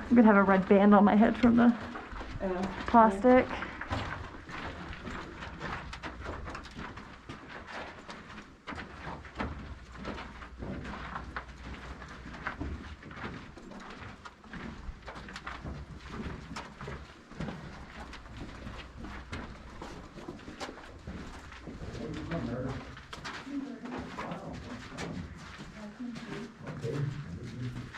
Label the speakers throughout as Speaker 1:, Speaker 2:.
Speaker 1: I'm gonna have a red band on my head from the plastic.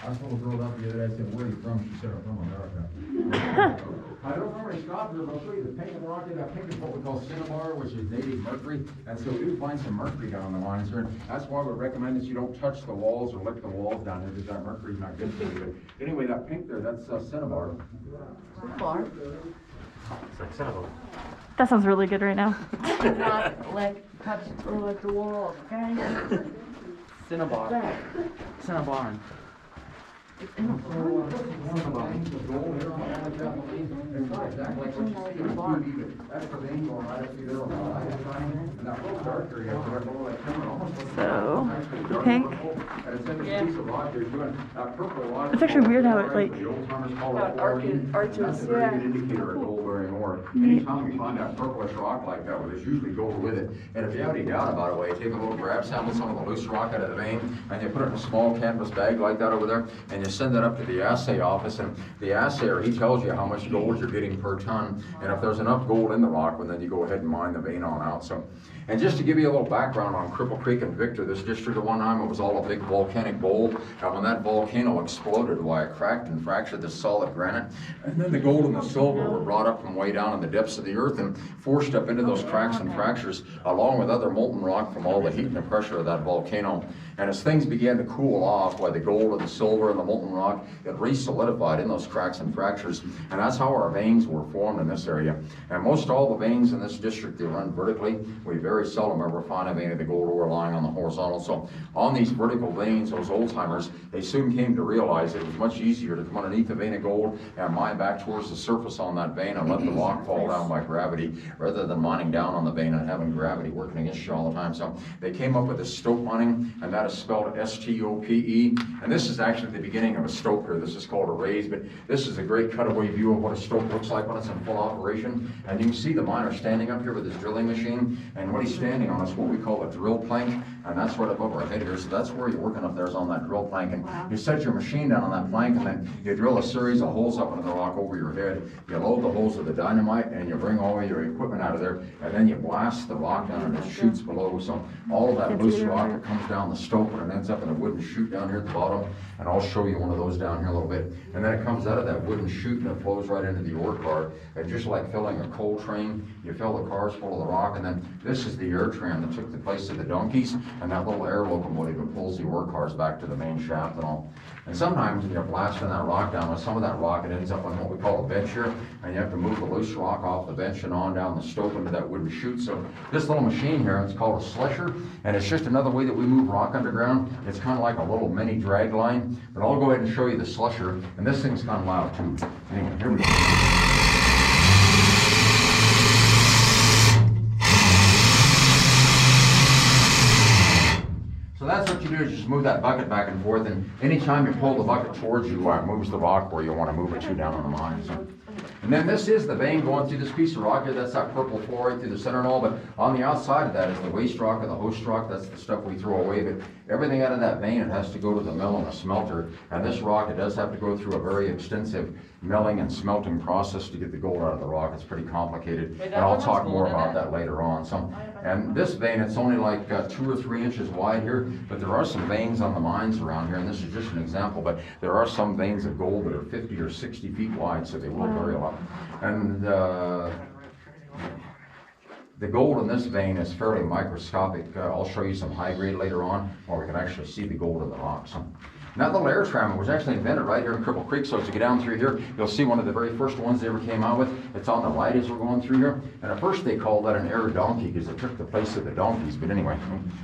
Speaker 2: I told a girl out the other day, I said, where are you from? She said, I'm from America. I don't know where they stopped her, but I'll show you the pink in the rock. That pink is what we call cinnabar, which is native mercury. And so we do find some mercury down the lines here. And that's why we recommend that you don't touch the walls or lick the walls down here, because that mercury's not good for you. But anyway, that pink there, that's cinnabar.
Speaker 3: Cinnabar?
Speaker 4: It's like cinnabar.
Speaker 1: That sounds really good right now.
Speaker 3: Not like touch or like the walls, okay?
Speaker 5: Cinnabar. Cinnabar.
Speaker 2: One of the veins of gold here on all the Chapel Lane. It's not exactly like what you see on TV, but that's the vein going right up through there on the side of and that little dark area up there, below that camera, almost looks
Speaker 1: So,
Speaker 2: actually
Speaker 1: the
Speaker 2: dark
Speaker 1: pink.
Speaker 2: purple. And it's in this piece of rock here, doing that purple rock.
Speaker 1: It's actually weird how it, like,
Speaker 2: The old timers call
Speaker 3: How
Speaker 2: it
Speaker 3: it
Speaker 2: fluorine.
Speaker 3: arches,
Speaker 2: That's a very good indicator of gold bearing ore. Anytime you find that purplish rock like that, well, there's usually gold with it. And if you have any doubt about it, you take a little grab sample, some of the loose rock out of the vein, and you put it in a small canvas bag like that over there, and you send that up to the assay office, and the assayer, he tells you how much gold you're getting per ton, and if there's enough gold in the rock, well, then you go ahead and mine the vein on out. So, and just to give you a little background on Cripple Creek and Victor, this district at one time, it was all a big volcanic bowl, and when that volcano exploded, why it cracked and fractured this solid granite, and then the gold and the silver were brought up from way down in the depths of the earth and forced up into those cracks and fractures, along with other molten rock from all the heat and the pressure of that volcano. And as things began to cool off, why the gold and the silver and the molten rock, it re-solidified in those cracks and fractures. And that's how our veins were formed in this area. And most all the veins in this district, they run vertically. We very seldom ever find a vein of the gold ore lying on the horizontal. So on these vertical veins, those old timers, they soon came to realize it was much easier to come underneath the vein of gold and mine back towards the surface on that vein and let the rock fall down by gravity, rather than mining down on the vein and having gravity working against you all the time. So they came up with this stope mining, and that is spelled S-T-O-P-E. And this is actually the beginning of a stope here. This is called a raise, but this is a great cutaway view of what a stope looks like when it's in full operation. And you can see the miner standing up here with his drilling machine, and what he's standing on is what we call a drill plank, and that's right above our head here. So that's where you're working up there, is on that drill plank, and you set your machine down on that plank, and then you drill a series of holes up into the rock over your head. You load the holes with the dynamite, and you bring all your equipment out of there, and then you blast the rock down, and it shoots below. So all of that loose rock that comes down the stope, and it ends up in a wooden chute down here at the bottom, and I'll show you one of those down here a little bit. And then it comes out of that wooden chute, and it flows right into the ore car. And just like filling a coal train, you fill the cars full of the rock, and then this is the air tram that took the place of the donkeys, and that little air locomotive that pulls the ore cars back to the main shaft and all. And sometimes when you're blasting that rock down, with some of that rock, it ends up on what we call a bench here, and you have to move the loose rock off the bench and on down the stope into that wooden chute. So this little machine here, it's called a slusher, and it's just another way that we move rock underground. It's kind of like a little mini drag line, but I'll go ahead and show you the slusher, and this thing's kind of loud too. Anyway, here we go. So that's what you do, is just move that bucket back and forth, and anytime you pull the bucket towards you, it moves the rock where you want to move it to down on the mine. So. And then this is the vein going through this piece of rock here. That's that purple fluorite through the center and all, but on the outside of that is the waste rock or the host rock. That's the stuff we throw away, but everything out of that vein, it has to go to the mill and the smelter. And this rock, it does have to go through a very extensive milling and smelting process to get the gold out of the rock. It's pretty complicated, and I'll talk more about that later on. So, and this vein, it's only like 2 or 3 inches wide here, but there are some veins on the mines around here, and this is just an example, but there are some veins of gold that are 50 or 60 feet wide, so they will vary a lot. And the gold in this vein is fairly microscopic. I'll show you some high grade later on, where we can actually see the gold in the rocks. Now, the little air tram was actually invented right here in Cripple Creek. So as you get down through here, you'll see one of the very first ones they ever came out with. It's on the light as we're going through here. And at first they called that an air donkey because it took the place of the donkeys. But anyway,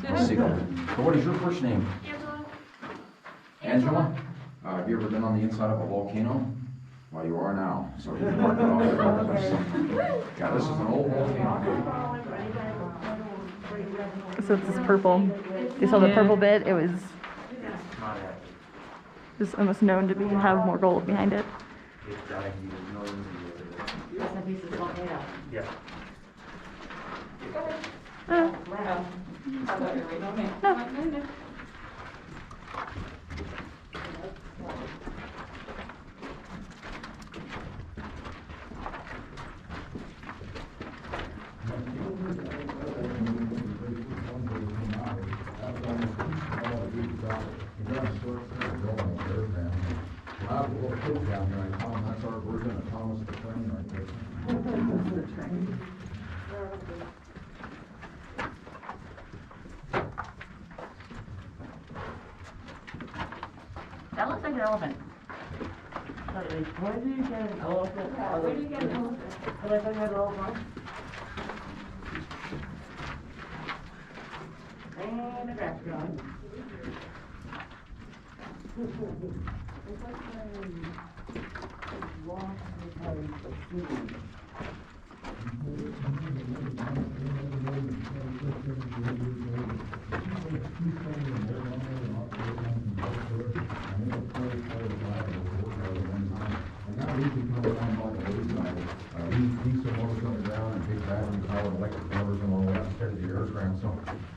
Speaker 2: we'll see that. So what is your first name? Angela. Angela? Have you ever been on the inside of a volcano? Well, you are now. So you can mark it off your bucket list. Yeah, this is an old volcano.
Speaker 1: So it's this purple. You saw the
Speaker 3: Yeah.
Speaker 1: purple bit? It was
Speaker 4: Not active.
Speaker 1: just almost known to have more gold behind it.
Speaker 4: It's dying millions of years ago.
Speaker 3: That's a piece of volcano.
Speaker 4: Yeah.
Speaker 1: Uh,
Speaker 3: Wow.
Speaker 1: no.
Speaker 2: That's our version of Thomas the Train right there.
Speaker 3: That looks like an elephant. Where did you get an elephant? Where did you get an elephant? Did I thought you had an elephant? And a grass growing.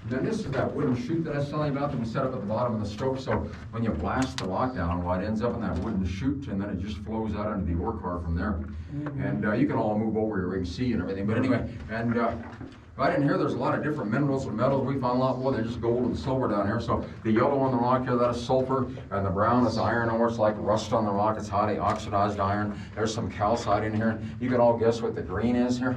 Speaker 2: Then this is that wooden chute that I was telling you about that we set up at the bottom of the stope. So when you blast the lock down, well, it ends up in that wooden chute, and then it just flows out into the ore car from there. And you can all move over here, we can see and everything. But anyway, and right in here, there's a lot of different minerals and metals. We found a lot more than just gold and silver down here. So the yellow on the rock here, that is sulfur, and the brown is iron ore. It's like rust on the rock. It's highly oxidized iron. There's some calcite in here. You can all guess what the green is here.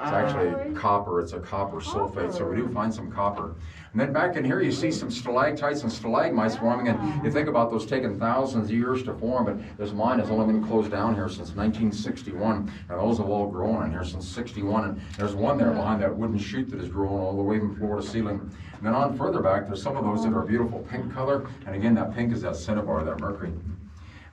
Speaker 2: It's actually copper. It's a copper sulfate, so we do find some copper. And then back in here, you see some stalactites and stalagmites forming, and you think about those taking thousands of years to form, but this mine has only been closed down here since 1961, and those have all grown in here since 61, and there's one there behind that wooden chute that has grown all the way from floor to ceiling. And then on further back, there's some of those that are a beautiful pink color, and again, that pink is that cinnabar, that mercury.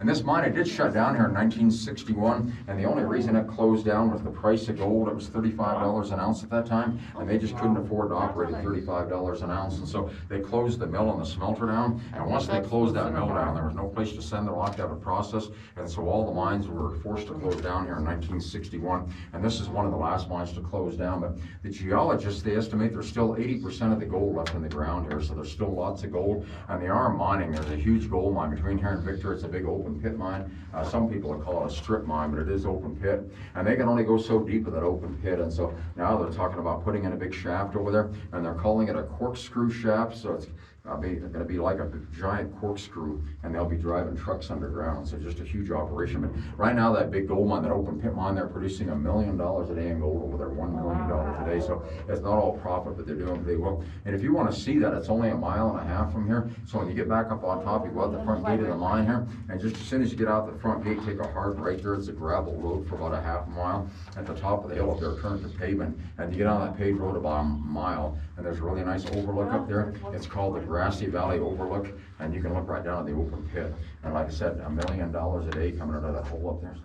Speaker 2: And this mine, it did shut down here in 1961, and the only reason it closed down was the price of gold. It was $35 an ounce at that time, and they just couldn't afford to operate at $35 an ounce, and so they closed the mill and the smelter down. And once they closed that mill down, there was no place to send the rock to have it processed, and so all the mines were forced to close down here in 1961. And this is one of the last mines to close down. But the geologists, they estimate there's still 80% of the gold left in the ground here, so there's still lots of gold, and they are mining. There's a huge gold mine between here and Victor. It's a big open pit mine. Some people will call it a strip mine, but it is open pit. And they can only go so deep in that open pit. And so now they're talking about putting in a big shaft over there, and they're calling it a corkscrew shaft. So it's going to be like a giant corkscrew, and they'll be driving trucks underground. So just a huge operation. But right now, that big gold mine, that open pit mine, they're producing $1 million a day in gold over there, $1 million a day. So it's not all profit, but they're doing pretty well. And if you want to see that, it's only 1.5 miles from here. So when you get back up on top, you go out the front gate of the mine here, and just as soon as you get out the front gate, take a hard right there. It's a gravel road for about 1/2 mile. At the top of the hill up there, turn to pavement, and you get on that paved road about 1 mile, and there's a really nice overlook up there. It's called the Grassy Valley Overlook, and you can look right down at the open pit. And like I said, $1 million a day coming out of that hole up there.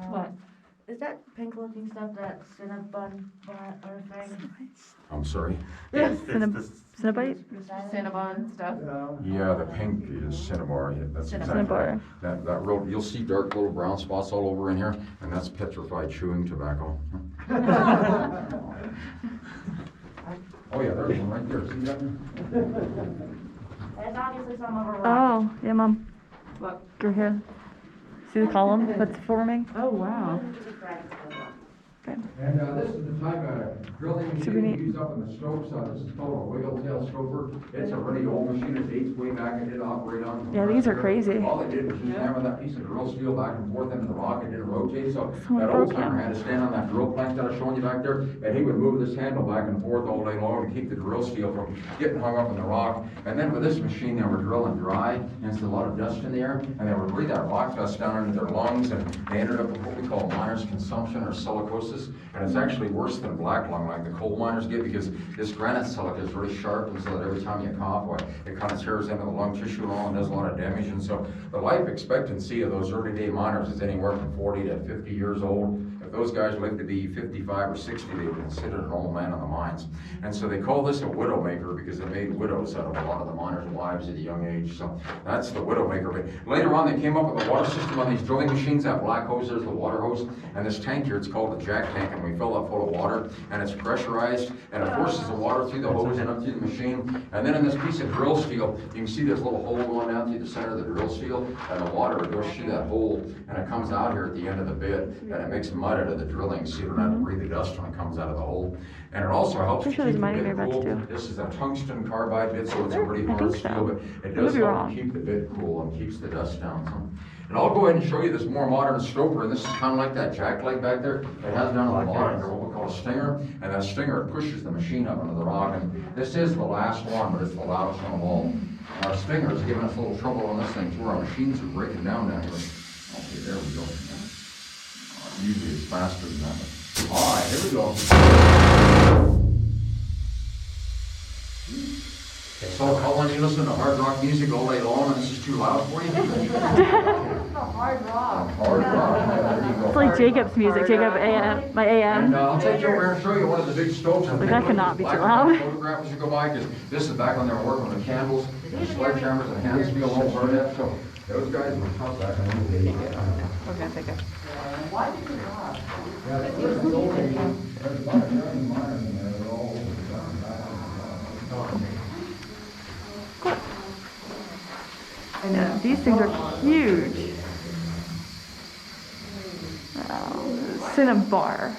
Speaker 3: What? Is that pink looking stuff that Cinnabon or thing?
Speaker 2: I'm sorry?
Speaker 1: Yes,
Speaker 4: It's
Speaker 1: Cinnabite?
Speaker 3: Cinnabon stuff?
Speaker 2: Yeah, the pink is cinnabar. Yeah, that's exactly
Speaker 1: Cinnabar.
Speaker 2: that road. You'll see dark little brown spots all over in here, and that's petrified chewing tobacco. Oh yeah, there's one right there. See that?
Speaker 3: There's obviously some of a rock.
Speaker 1: Oh, yeah, Mom.
Speaker 3: What?
Speaker 1: Through here. See the column that's forming?
Speaker 3: Oh, wow.
Speaker 1: Okay.
Speaker 2: And this is the type of drilling
Speaker 1: Super
Speaker 2: machine
Speaker 1: neat.
Speaker 2: we use up in the stopes. This is called a whale tail stoper. It's a really old machine. It dates way back. It did operate on.
Speaker 1: Yeah, these are crazy.
Speaker 2: All they did was just hammer that piece of drill steel back and forth into the rock. It didn't rotate. So
Speaker 1: Someone
Speaker 2: that old
Speaker 1: broke
Speaker 2: timer
Speaker 1: him.
Speaker 2: had to stand on that drill plank that I was showing you back there, and he would move this handle back and forth all day long to keep the drill steel from getting hung up in the rock. And then with this machine, they were drilling dry, and there's a lot of dust in the air, and they would breathe that rock dust down into their lungs, and they ended up with what we call miner's consumption or silicosis. And it's actually worse than black lung like the coal miners get, because this granite silica is really sharp, and so that every time you cough, well, it kind of tears into the lung tissue and all, and does a lot of damage. And so the life expectancy of those early day miners is anywhere from 40 to 50 years old. If those guys lived to be 55 or 60, they were considered an old man in the mines. And so they call this a widowmaker because they made widows out of a lot of the miners' wives at a young age. So that's the widowmaker. But later on, they came up with a water system on these drilling machines. That black hose, there's the water hose. And this tank here, it's called the jack tank, and we fill that full of water, and it's pressurized, and it forces the water through the hose and up through the machine. And then in this piece of drill steel, you can see this little hole going down through the center of the drill steel, and the water goes through that hole, and it comes out here at the end of the bit, and it makes mud out of the drilling, so you don't have to breathe the dust when it comes out of the hole. And it also helps to
Speaker 1: Pretty sure
Speaker 2: keep the
Speaker 1: there's mining
Speaker 2: bit
Speaker 1: nearby
Speaker 2: cool.
Speaker 1: too.
Speaker 2: This is a tungsten carbide bit, so it's a pretty
Speaker 1: I
Speaker 2: hard
Speaker 1: think so.
Speaker 2: steel, but it
Speaker 1: I
Speaker 2: does
Speaker 1: could be
Speaker 2: help
Speaker 1: wrong.
Speaker 2: keep the bit cool and keeps the dust down. So. And I'll go ahead and show you this more modern stoper, and this is kind of like that jack leg back there. It has down at the bottom here what we call a stinger, and that stinger pushes the machine up into the rock. And this is the last one, but it's the loudest one of all. Our stinger is giving us a little trouble on this thing, too. Our machines are breaking down here. Okay, there we go. Usually it's faster than that. All right, here we go. So, Colin, you listen to hard rock music all day long, and this is too loud for you?
Speaker 3: Hard rock.
Speaker 2: Hard rock, there you go.
Speaker 1: It's like Jacob's music, Jacob AM, my
Speaker 2: And
Speaker 1: AM.
Speaker 2: I'll take you over here and show you one of the big stoves.
Speaker 1: Like, that could not be too
Speaker 2: Black
Speaker 1: loud.
Speaker 2: and white Photograph as you go by, because this is back when they were working with candles, and sledgehammers and hand steel all part of that, so those guys were tough back in those days.
Speaker 1: Okay, take it.
Speaker 3: Why did you rock?
Speaker 2: Yeah, there's about a million miners in there, they're all
Speaker 1: Yeah, these things are huge. Cinnabar.